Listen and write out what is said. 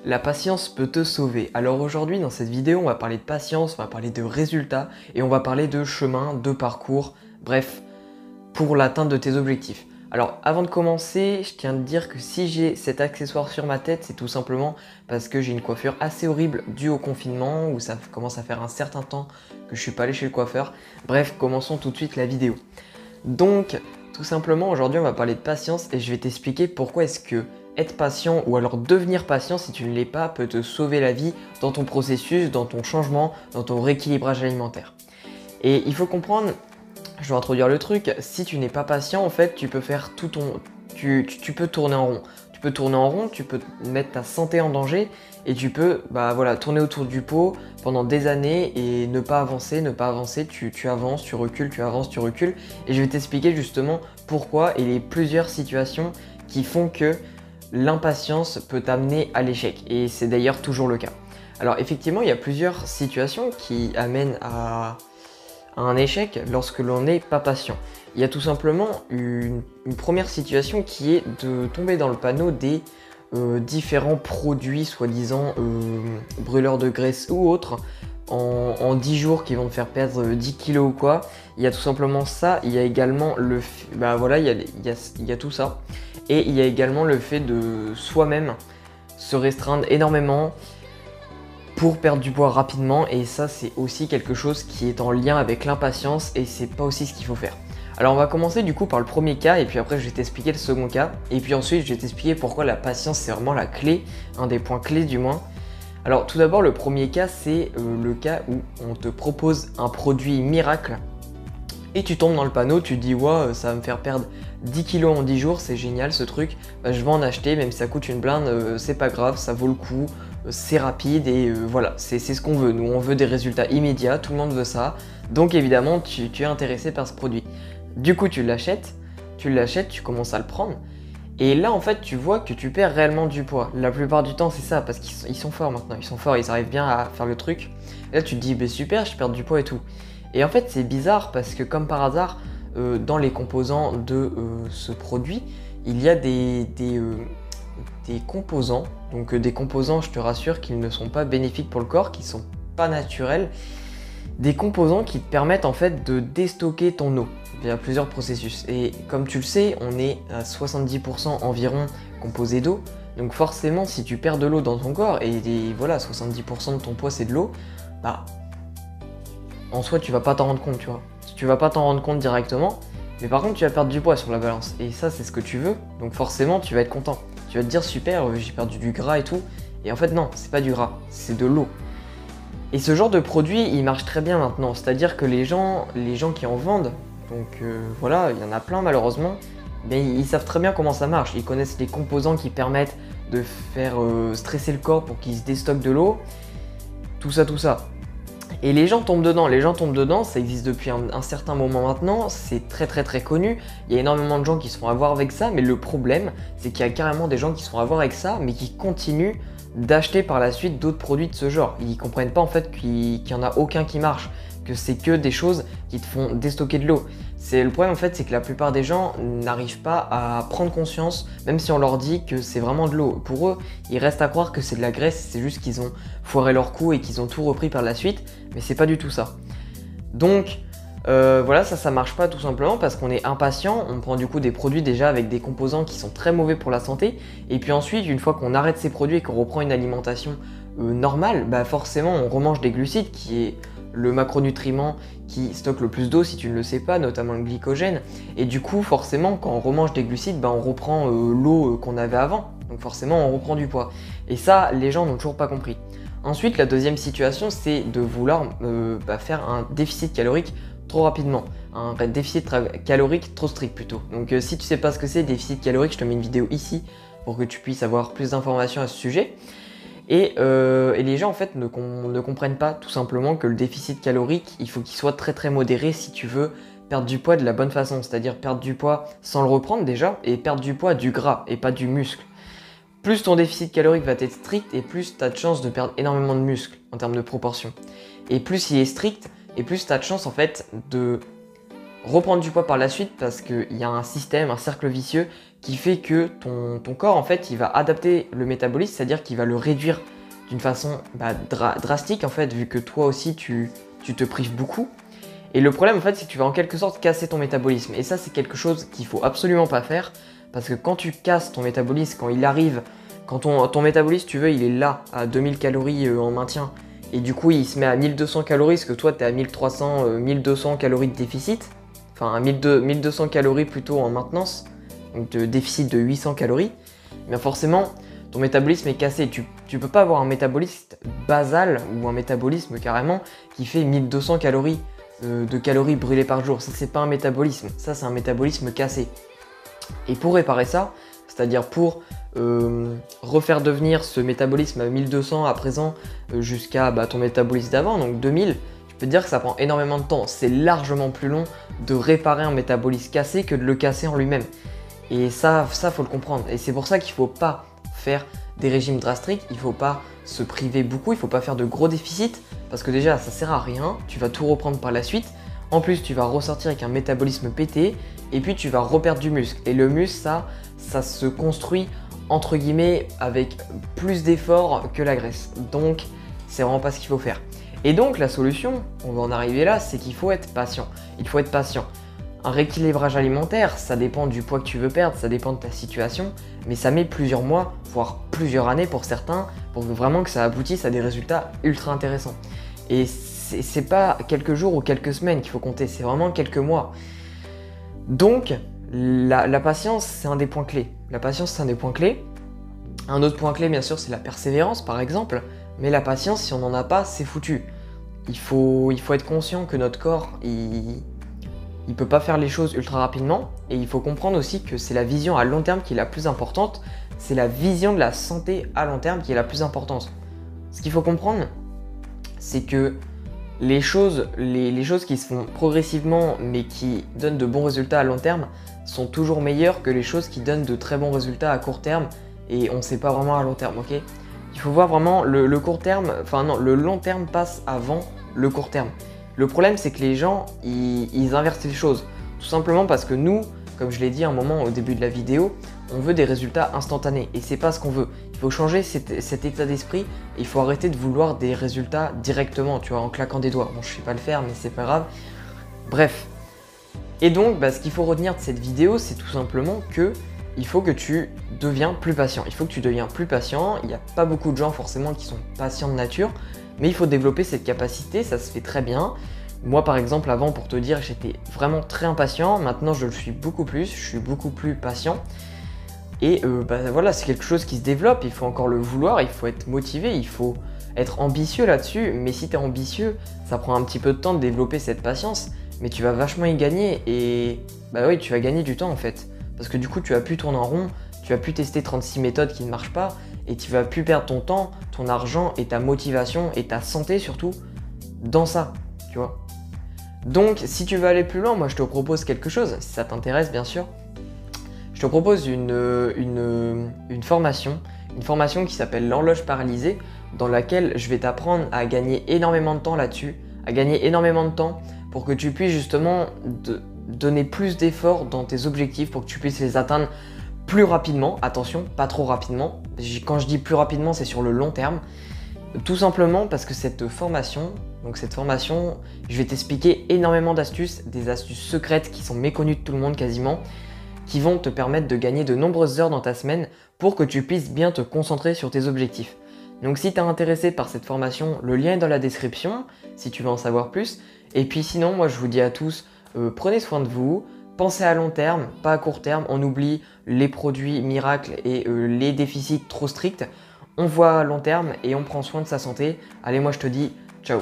La patience peut te sauver. Alors aujourd'hui dans cette vidéo on va parler de patience, on va parler de résultats et on va parler de chemin, de parcours, bref, pour l'atteinte de tes objectifs. Alors avant de commencer, je tiens à te dire que si j'ai cet accessoire sur ma tête, c'est tout simplement parce que j'ai une coiffure assez horrible due au confinement où ça commence à faire un certain temps que je suis pas allé chez le coiffeur. Bref, commençons tout de suite la vidéo. Donc, tout simplement aujourd'hui on va parler de patience et je vais t'expliquer pourquoi est-ce que être patient ou alors devenir patient si tu ne l'es pas peut te sauver la vie dans ton processus, dans ton changement, dans ton rééquilibrage alimentaire. Et il faut comprendre, je vais introduire le truc, si tu n'es pas patient en fait tu peux faire tout ton... Tu peux tourner en rond. Tu peux tourner en rond, tu peux mettre ta santé en danger et tu peux tourner autour du pot pendant des années et ne pas avancer, tu avances, tu recules, tu avances, tu recules. Et je vais t'expliquer justement pourquoi et les plusieurs situations qui font que l'impatience peut t'amener à l'échec. Et c'est d'ailleurs toujours le cas. Alors effectivement, il y a plusieurs situations qui amènent à un échec lorsque l'on n'est pas patient. Il y a tout simplement une première situation qui est de tomber dans le panneau des différents produits soi-disant brûleurs de graisse ou autres en 10 jours qui vont te faire perdre 10 kilos ou quoi. Il y a tout simplement ça, il y a également il y a tout ça. Et il y a également le fait de soi-même se restreindre énormément pour perdre du poids rapidement, et ça c'est aussi quelque chose qui est en lien avec l'impatience et c'est pas aussi ce qu'il faut faire. Alors on va commencer du coup par le premier cas et puis après je vais t'expliquer le second cas et puis ensuite je vais t'expliquer pourquoi la patience c'est vraiment la clé, un des points clés du moins. Alors tout d'abord le premier cas c'est le cas où on te propose un produit miracle et tu tombes dans le panneau, tu te dis ouais ça va me faire perdre 10 kilos en 10 jours, c'est génial ce truc, je vais en acheter même si ça coûte une blinde, c'est pas grave, ça vaut le coup. C'est rapide et voilà, c'est ce qu'on veut. Nous, on veut des résultats immédiats, tout le monde veut ça. Donc évidemment, tu es intéressé par ce produit. Du coup, tu l'achètes, tu commences à le prendre. Et là, en fait, tu vois que tu perds réellement du poids. La plupart du temps, c'est ça, parce qu'ils sont forts maintenant. Ils sont forts, ils arrivent bien à faire le truc. Et là, tu te dis, bah, super, je perds du poids et tout. Et en fait, c'est bizarre parce que comme par hasard, dans les composants de ce produit, il y a des composants, donc des composants, je te rassure, qu'ils ne sont pas bénéfiques pour le corps, qui sont pas naturels, des composants qui te permettent en fait de déstocker ton eau via plusieurs processus. Et comme tu le sais, on est à 70% environ composé d'eau, donc forcément si tu perds de l'eau dans ton corps, et voilà, 70% de ton poids c'est de l'eau, bah en soi tu vas pas t'en rendre compte, tu vois. Tu vas pas t'en rendre compte directement, mais par contre tu vas perdre du poids sur la balance, et ça c'est ce que tu veux, donc forcément tu vas être content. Tu vas te dire super, j'ai perdu du gras et tout. Et en fait non, c'est pas du gras, c'est de l'eau. Et ce genre de produit, il marche très bien maintenant. C'est-à-dire que les gens qui en vendent, donc voilà, il y en a plein malheureusement, mais ils savent très bien comment ça marche. Ils connaissent les composants qui permettent de faire stresser le corps pour qu'il se déstocke de l'eau. Tout ça. Et les gens tombent dedans, ça existe depuis un certain moment maintenant, c'est très connu, il y a énormément de gens qui se font avoir avec ça, mais le problème, c'est qu'il y a carrément des gens qui se font avoir avec ça, mais qui continuent d'acheter par la suite d'autres produits de ce genre. Ils comprennent pas en fait qu'il n'y en a aucun qui marche, que c'est que des choses qui te font déstocker de l'eau. Le problème en fait, c'est que la plupart des gens n'arrivent pas à prendre conscience, même si on leur dit que c'est vraiment de l'eau. Pour eux, ils restent à croire que c'est de la graisse, c'est juste qu'ils ont foiré leur coup et qu'ils ont tout repris par la suite, mais c'est pas du tout ça. Donc voilà, ça marche pas tout simplement parce qu'on est impatient, on prend du coup des produits déjà avec des composants qui sont très mauvais pour la santé, et puis ensuite, une fois qu'on arrête ces produits et qu'on reprend une alimentation normale, bah forcément on remange des glucides qui est le macronutriment qui stocke le plus d'eau si tu ne le sais pas, notamment le glycogène, et du coup forcément quand on remange des glucides, bah, on reprend l'eau qu'on avait avant, donc forcément on reprend du poids. Et ça, les gens n'ont toujours pas compris. Ensuite, la deuxième situation, c'est de vouloir faire un déficit calorique trop rapidement, un déficit calorique trop strict plutôt. Donc si tu sais pas ce que c'est déficit calorique, je te mets une vidéo ici pour que tu puisses avoir plus d'informations à ce sujet. Et les gens en fait ne comprennent pas tout simplement que le déficit calorique, il faut qu'il soit très modéré si tu veux perdre du poids de la bonne façon, c'est-à-dire perdre du poids sans le reprendre déjà, et perdre du poids du gras et pas du muscle. Plus ton déficit calorique va être strict et plus tu as de chances de perdre énormément de muscle en termes de proportion. Et plus il est strict, et plus tu as de chance en fait de reprendre du poids par la suite parce qu'il y a un système, un cercle vicieux qui fait que ton corps, en fait, il va adapter le métabolisme, c'est-à-dire qu'il va le réduire d'une façon drastique, en fait, vu que toi aussi, tu te prives beaucoup. Et le problème, en fait, c'est que tu vas en quelque sorte casser ton métabolisme. Et ça, c'est quelque chose qu'il faut absolument pas faire, parce que quand tu casses ton métabolisme, quand il arrive, quand ton métabolisme, tu veux, il est là, à 2000 calories en maintien, et du coup, il se met à 1200 calories, parce que toi, tu es à 1300, 1200 calories de déficit, enfin, à 1200 calories plutôt en maintenance, donc de déficit de 800 calories, mais forcément, ton métabolisme est cassé. Tu peux pas avoir un métabolisme basal ou un métabolisme carrément qui fait 1200 calories de calories brûlées par jour. Ça, c'est pas un métabolisme. Ça, c'est un métabolisme cassé. Et pour réparer ça, c'est-à-dire pour refaire devenir ce métabolisme à 1200 à présent jusqu'à ton métabolisme d'avant, donc 2000, je peux te dire que ça prend énormément de temps. C'est largement plus long de réparer un métabolisme cassé que de le casser en lui-même. Et ça faut le comprendre. Et c'est pour ça qu'il faut pas faire des régimes drastiques, il faut pas se priver beaucoup, il faut pas faire de gros déficits, parce que déjà ça sert à rien, tu vas tout reprendre par la suite. En plus, tu vas ressortir avec un métabolisme pété, et puis tu vas reperdre du muscle. Et le muscle, ça se construit entre guillemets avec plus d'efforts que la graisse. Donc, c'est vraiment pas ce qu'il faut faire. Et donc, la solution, on va en arriver là, c'est qu'il faut être patient. Il faut être patient. Un rééquilibrage alimentaire, ça dépend du poids que tu veux perdre, ça dépend de ta situation, mais ça met plusieurs mois, voire plusieurs années pour certains, pour vraiment que ça aboutisse à des résultats ultra intéressants. Et c'est pas quelques jours ou quelques semaines qu'il faut compter, c'est vraiment quelques mois. Donc, la patience, c'est un des points clés. La patience, c'est un des points clés. Un autre point clé, bien sûr, c'est la persévérance, par exemple. Mais la patience, si on n'en a pas, c'est foutu. Il faut être conscient que notre corps, il peut pas faire les choses ultra rapidement. Et il faut comprendre aussi que c'est la vision à long terme qui est la plus importante. C'est la vision de la santé à long terme qui est la plus importante. Ce qu'il faut comprendre, c'est que les choses qui se font progressivement mais qui donnent de bons résultats à long terme sont toujours meilleures que les choses qui donnent de très bons résultats à court terme et on ne sait pas vraiment à long terme, ok? Il faut voir vraiment le court terme, enfin non, le long terme passe avant le court terme. Le problème, c'est que les gens, ils inversent les choses. Tout simplement parce que nous, comme je l'ai dit un moment au début de la vidéo, on veut des résultats instantanés et c'est pas ce qu'on veut. Il faut changer cet état d'esprit et il faut arrêter de vouloir des résultats directement, tu vois, en claquant des doigts. Bon, je sais pas le faire, mais c'est pas grave. Bref. Et donc, ce qu'il faut retenir de cette vidéo, c'est tout simplement que il faut que tu deviens plus patient. Il faut que tu deviens plus patient. Il n'y a pas beaucoup de gens forcément qui sont patients de nature, mais il faut développer cette capacité, ça se fait très bien. Moi par exemple avant, pour te dire, j'étais vraiment très impatient, maintenant je le suis beaucoup plus, je suis beaucoup plus patient. Et voilà, c'est quelque chose qui se développe, il faut encore le vouloir, il faut être motivé, il faut être ambitieux là-dessus. Mais si tu es ambitieux, ça prend un petit peu de temps de développer cette patience, mais tu vas vachement y gagner et oui, tu vas gagner du temps en fait. Parce que du coup, tu vas plus tourner en rond, tu vas plus tester 36 méthodes qui ne marchent pas et tu vas plus perdre ton temps, ton argent et ta motivation et ta santé surtout dans ça, tu vois. Donc, si tu veux aller plus loin, moi je te propose quelque chose, si ça t'intéresse bien sûr. Je te propose une formation qui s'appelle l'horloge paralysée, dans laquelle je vais t'apprendre à gagner énormément de temps là-dessus, à gagner énormément de temps pour que tu puisses justement donner plus d'efforts dans tes objectifs, pour que tu puisses les atteindre plus rapidement. Attention, pas trop rapidement. Quand je dis plus rapidement, c'est sur le long terme. Tout simplement parce que cette formation, je vais t'expliquer énormément d'astuces, des astuces secrètes qui sont méconnues de tout le monde quasiment, qui vont te permettre de gagner de nombreuses heures dans ta semaine pour que tu puisses bien te concentrer sur tes objectifs. Donc si tu es intéressé par cette formation, le lien est dans la description si tu veux en savoir plus. Et puis sinon, moi je vous dis à tous, prenez soin de vous, pensez à long terme, pas à court terme, on oublie les produits miracles et les déficits trop stricts. On voit à long terme et on prend soin de sa santé. Allez, moi je te dis ciao.